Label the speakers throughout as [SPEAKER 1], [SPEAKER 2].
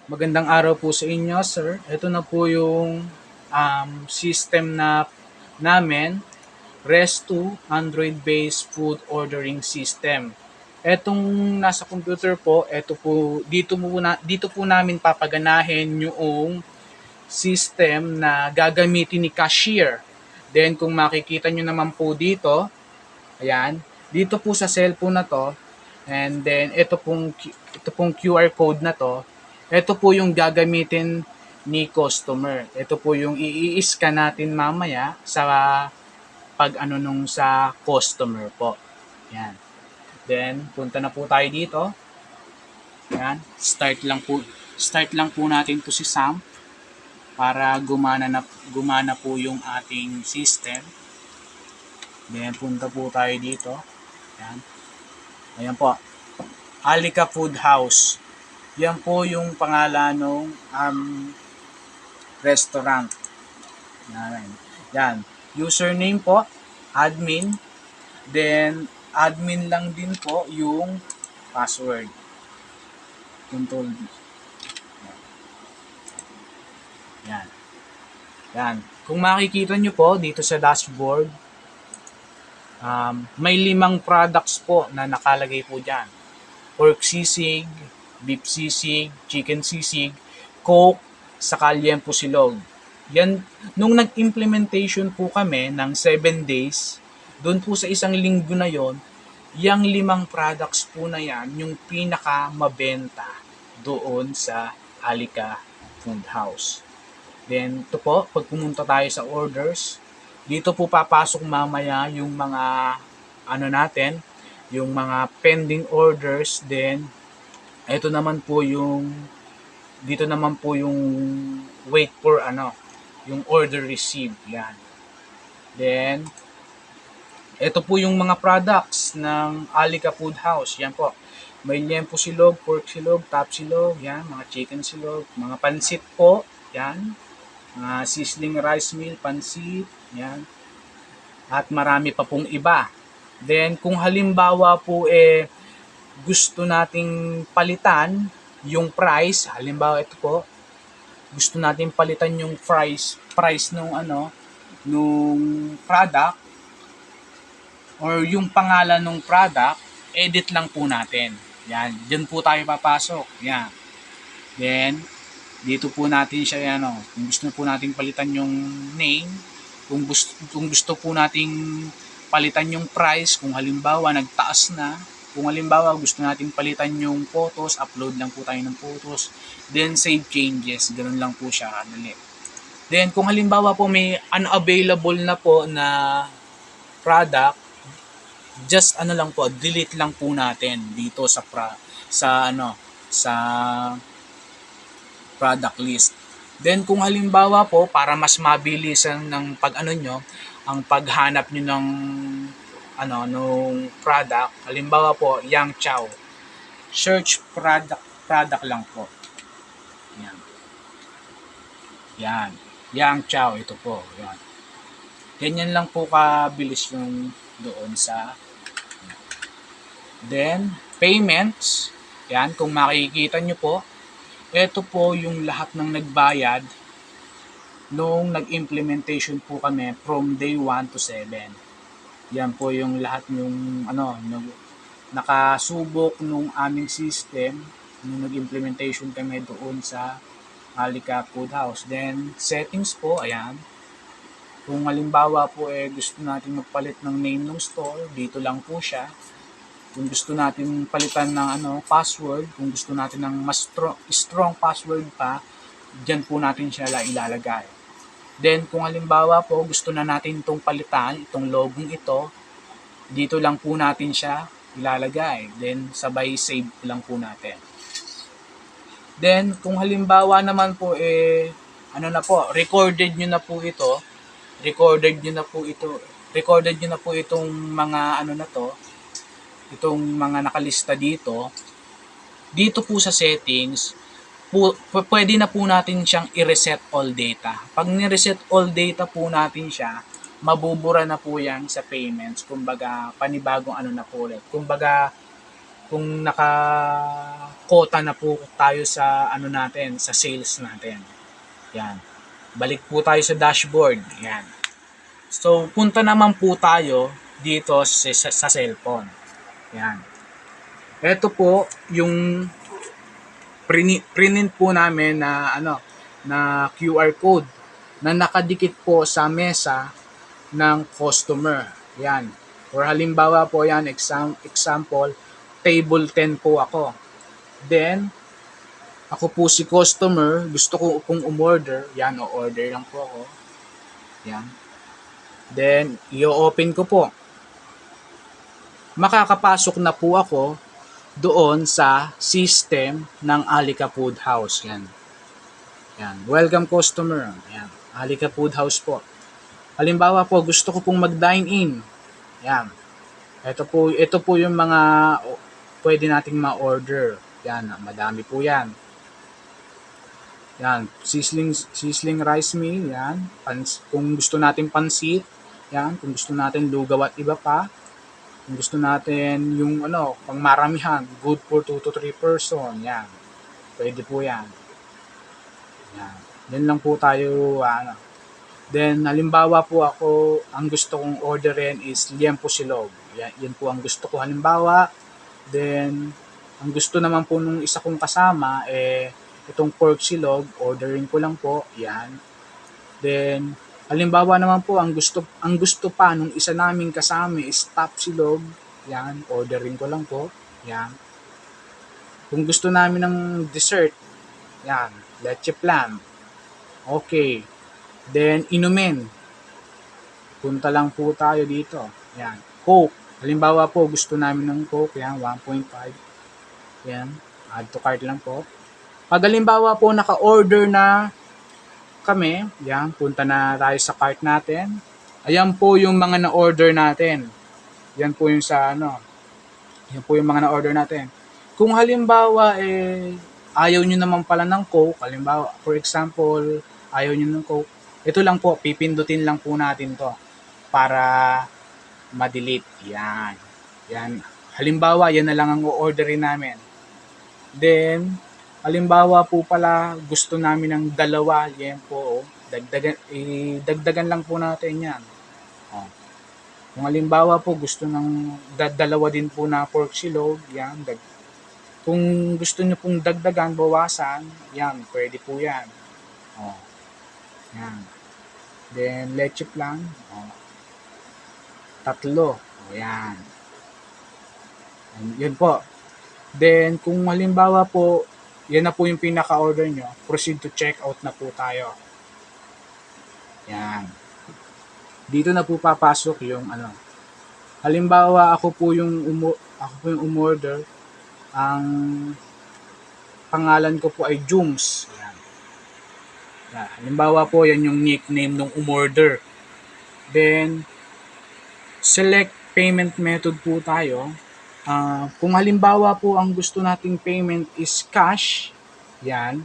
[SPEAKER 1] Magandang araw po sa inyo, sir. Ito na po yung system na namin, REST2 Android-based food ordering system. Etong nasa computer po, ito po dito po namin papaganahin yung system na gagamitin ni cashier. Then kung makikita nyo naman po dito, ayan, dito po sa cellphone na to, and then ito pong QR code na to, ito po yung gagamitin ni customer. Ito po yung i-scan natin mamaya sa pag ano nung sa customer po. Yan. Then punta na po tayo dito. Yan. Start lang po natin to si Sam para gumana po yung ating system. Then punta po tayo dito. Yan. Ayan po. Alika Food House. Yan po yung pangalan ng restaurant. Yan. Username po, admin. Then, admin lang din po yung password. Control D. Yan. Yan. Kung makikita nyo po dito sa dashboard, may 5 products po na nakalagay po dyan. Pork sisig, beef sisig, chicken sisig, coke, saka liempo silog. Yan, nung nag-implementation po kami ng 7 days, doon po sa isang linggo na yon, yung 5 products po na yan, yung pinaka mabenta doon sa Alika Food House. Then, ito po, pag pumunta tayo sa orders, dito po papasok mamaya yung mga ano natin, yung mga pending orders. Then, ito naman po yung dito naman po yung wait for yung order received. Yan. Then, ito po yung mga products ng Alika Food House. Yan po. May liempo silog, pork silog, top silog, yan, mga chicken silog, mga pansit po, yan, mga sizzling rice meal, pansit, yan, at marami pa pong iba. Then, kung halimbawa po gusto nating palitan yung price, halimbawa ito po, gusto nating palitan yung price nung nung product or yung pangalan ng product, edit lang po natin. Yan, diyan po tayo papasok. Yan. Then, dito po natin siya, kung gusto po nating palitan yung name, kung gusto po nating palitan yung price, kung halimbawa nagtaas na, kung halimbawa gusto nating palitan yung photos, upload lang po tayo ng photos, then save changes, ganun lang po siya kadali. Then, kung halimbawa po may unavailable na po na product, just lang po, delete lang po natin dito sa sa product list. Then kung halimbawa po para mas mabilisan ng nyo ang paghanap nyo ng nung product, halimbawa po Yang Chow. Search product lang po. Yan. Yan. Yang Chow ito po. Yan. Ganyan lang po kabilis yung doon sa then payments. Yan, kung makikita nyo po, ito po yung lahat ng nagbayad nung nag-implementation po kami from day 1 to 7. Yan po yung lahat yung nakasubok nung aming system nung nag-implementation kami doon sa Alika Food House. Then settings po, ayan. Kung halimbawa po gusto natin magpalit ng name ng store, dito lang po siya. Kung gusto natin palitan ng password, kung gusto natin ng mas strong password pa, diyan po natin siya ilalagay. Then kung halimbawa po gusto na natin itong palitan, itong logong ito, dito lang po natin siya ilalagay. Then sabay save lang po natin. Then kung halimbawa naman po recorded nyo na po ito, recorded nyo na po itong mga itong mga nakalista dito po sa settings, pwede na po natin siyang i-reset all data. Pag ni-reset all data po natin siya, mabubura na po yan sa payments. Kumbaga, panibagong na po ulit. Kumbaga, kung quota na po tayo sa ano natin, sa sales natin. Yan. Balik po tayo sa dashboard. Yan. So, punta naman po tayo dito sa cellphone. Yan. Ito po yung print po namin na na QR code na nakadikit po sa mesa ng customer. Yan. For halimbawa po yan, example, table 10 po ako. Then, ako po si customer, gusto ko pong umorder. Yan, o-order lang po ako. Yan. Then, i-open ko po. Makakapasok na po ako doon sa system ng Alika Food House. Yan. Yan. Welcome customer. Yan. Alika Food House po. Halimbawa po, gusto ko pong mag-dine in. Yan. Ito po yung mga pwede nating ma-order. Yan, madami po yan. Yan, sizzling rice meal, yan. Kung gusto natin pansit, yan. Kung gusto natin lugaw at iba pa. Kung gusto natin yung pangmaramihan, good for 2 to 3 person, yan. Pwede po yan. Yan. Yan lang po tayo, Then, halimbawa po ako, ang gusto kong orderin is liempo silog. Yan po ang gusto ko halimbawa. Then, ang gusto naman po nung isa kong kasama, itong pork silog, orderin ko lang po. Yan. Then, halimbawa naman po, ang gusto pa nung isa naming kasama is top silog. Yan, orderin ko lang po. Yan. Kung gusto namin ng dessert, yan, leche flan. Okay. Then, inumin. Punta lang po tayo dito. Yan. Coke. Halimbawa po, gusto namin ng Coke. Yan, 1.5. Yan. Add to cart lang po. Pag halimbawa po, naka-order na kami. Yan. Punta na tayo sa cart natin. Ayan po yung mga na-order natin. Yan po yung yan po yung mga na-order natin. Kung halimbawa, ayaw nyo naman pala ng Coke. Halimbawa, for example, ayaw nyo ng Coke. Ito lang po, pipindutin lang po natin to para ma-delete. Yan. Yan. Halimbawa, yan na lang ang o-orderin namin. Then, halimbawa po pala, gusto namin ng dalawa. Yan po. Dagdagan lang po natin yan. Kung halimbawa po, gusto ng dalawa din po na pork silog. Yan. Kung gusto nyo pong dagdagan, bawasan. Yan. Pwede po yan. Yan. Then, leche flan. 3. Yan. Yan po. Then, kung halimbawa po, yan na po yung pinaka-order nyo, proceed to checkout na po tayo. Yan. Dito na po papasok yung Halimbawa, ako po yung umorder. Ang pangalan ko po ay Jums. Yan. Halimbawa po, yan yung nickname ng umorder. Then, select payment method po tayo. Kung halimbawa po, ang gusto nating payment is cash, yan.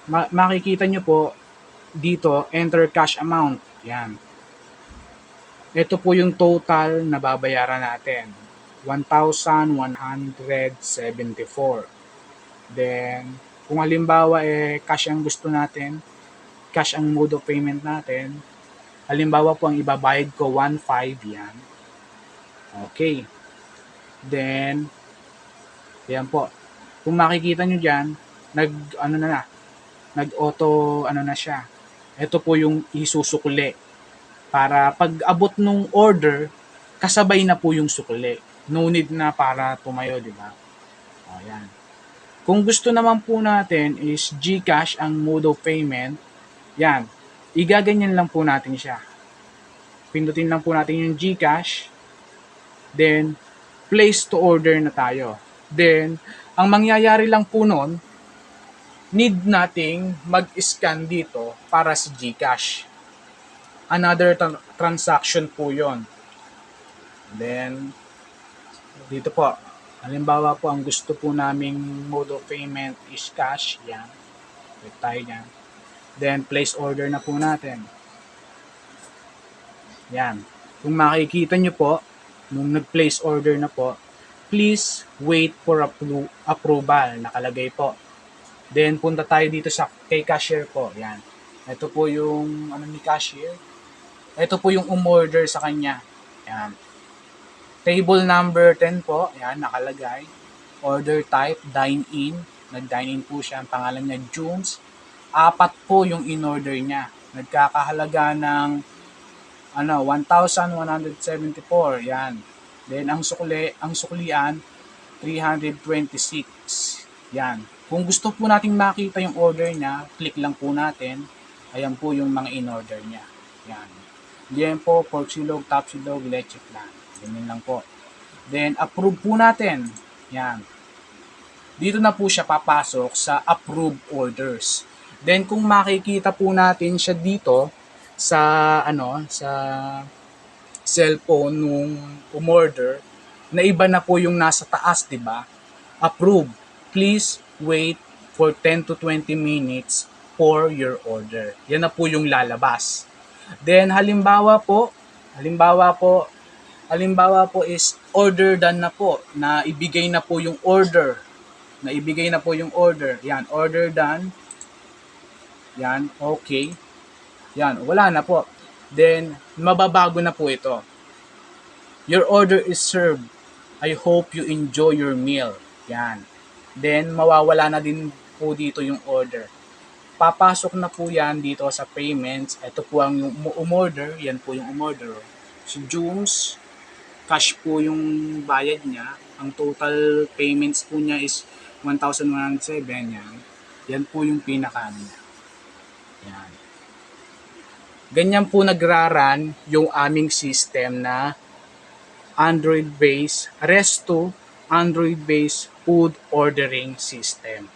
[SPEAKER 1] Makikita nyo po, dito, enter cash amount. Yan. Ito po yung total na babayaran natin. 1,174. Then, kung halimbawa cash ang gusto natin, cash ang mode of payment natin, halimbawa po ang ibabayad ko 1,500 yan. Okay. Then, yan po. Kung makikita nyo dyan, nag-auto na siya. Ito po yung isusukli. Para pag abot nung order, kasabay na po yung sukli. No need na para tumayo, di ba? Yan. Kung gusto naman po natin is GCash ang mode of payment, yan, igaganyan lang po natin siya. Pindutin lang po natin yung GCash, then place to order na tayo. Then, ang mangyayari lang po nun, need nating mag-scan dito para sa GCash. Another transaction po yon. Then, dito po, halimbawa po, ang gusto po naming mode of payment is cash. Yan. Click tayo yan. Then, place order na po natin. Yan. Kung makikita nyo po, nung nag-place order na po, please wait for approval. Nakalagay po. Then, punta tayo dito sa kay cashier po. Yan. Ito po yung ano ni cashier. Ito po yung umorder sa kanya. Yan. Table number 10 po. Yan, nakalagay. Order type, dine-in. Nag-dine-in po siya. Ang pangalan niya, Junes. 4 po yung in-order niya. Nagkakahalaga ng 1,174. Yan. Then, ang suklian, 326. Yan. Kung gusto po nating makita yung order niya, click lang po natin. Ayan po yung mga in-order niya. Yan. Liempo, pork silog, top silog, leche flan. Ganyan lang po. Then, approve po natin. Yan. Dito na po siya papasok sa approve orders. Then, kung makikita po natin siya dito sa sa cellphone nung umorder, na iba na po yung nasa taas, di ba? Approve. Please wait for 10 to 20 minutes for your order. Yan na po yung lalabas. Then halimbawa po is order done na po, na ibigay na po yung order. Yan, order done. Yan, okay. Yan, wala na po. Then mababago na po ito. Your order is served. I hope you enjoy your meal. Yan. Then, mawawala na din po dito yung order. Papasok na po yan dito sa payments. Ito po ang umorder. Yan po yung umorder. Si Junes, cash po yung bayad niya. Ang total payments po niya is 1,107. Yan. Yan po yung pinaka niya. Yan. Ganyan po nagraran yung aming system na Android-based, REST2 Android-based food ordering system.